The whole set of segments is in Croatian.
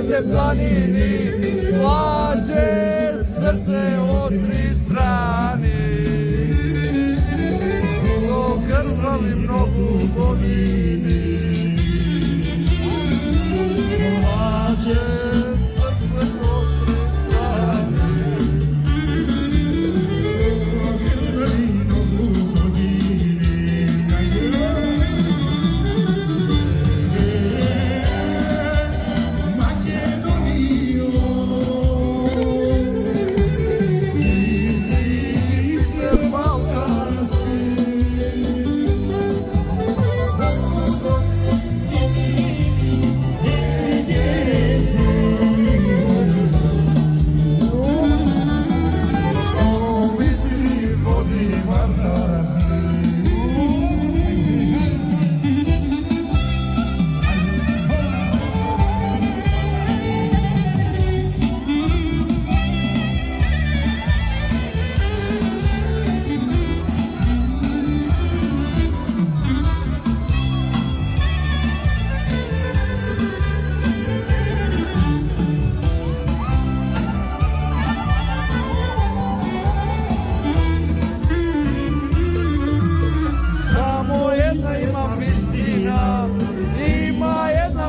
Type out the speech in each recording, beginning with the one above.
te planini, plaće srce od tri strane. To krvali mnogo godini, plaće srce od tri strane. To krvali mnogo godini.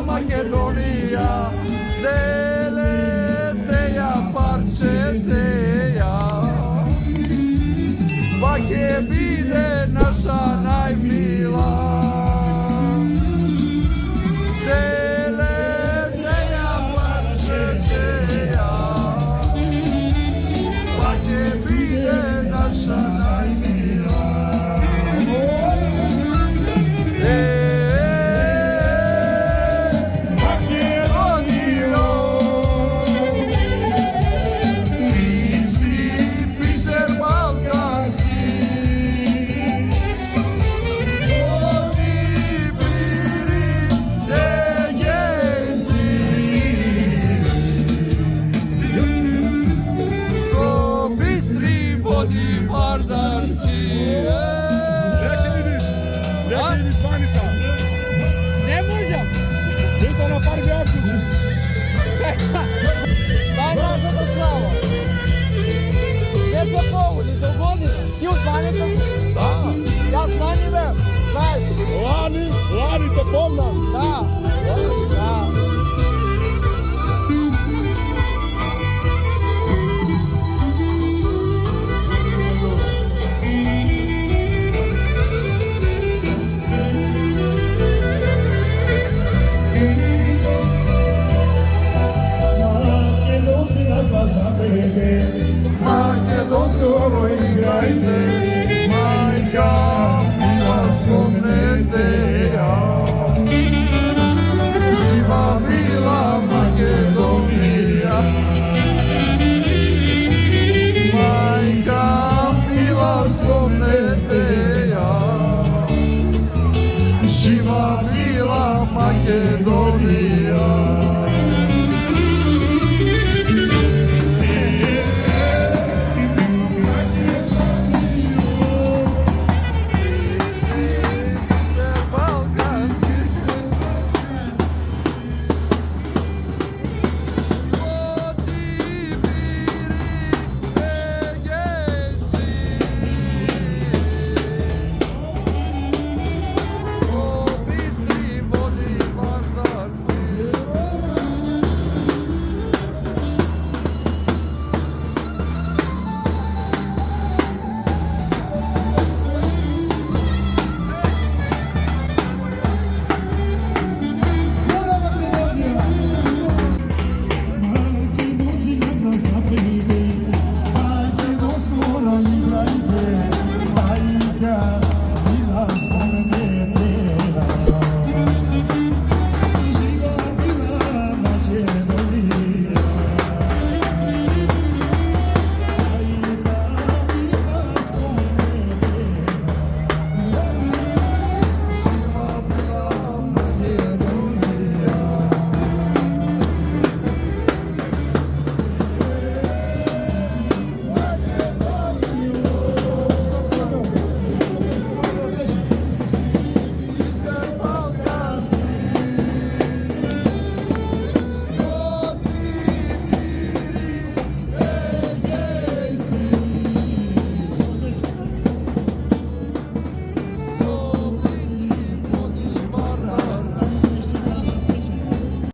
Makedonija, deleteja, parčeteja, vake bide naša najmila. Deleteja, parčeteja, vake bide naša najmila. Ne možem. Idemo na par gledati. Daj naša do slava. Gdje se povodi, do godine. Ti u Zvanjica si? Da. Ja Zvanjive, znaš. Lani te pomnam. Da. Da. Makedonsko igrajte.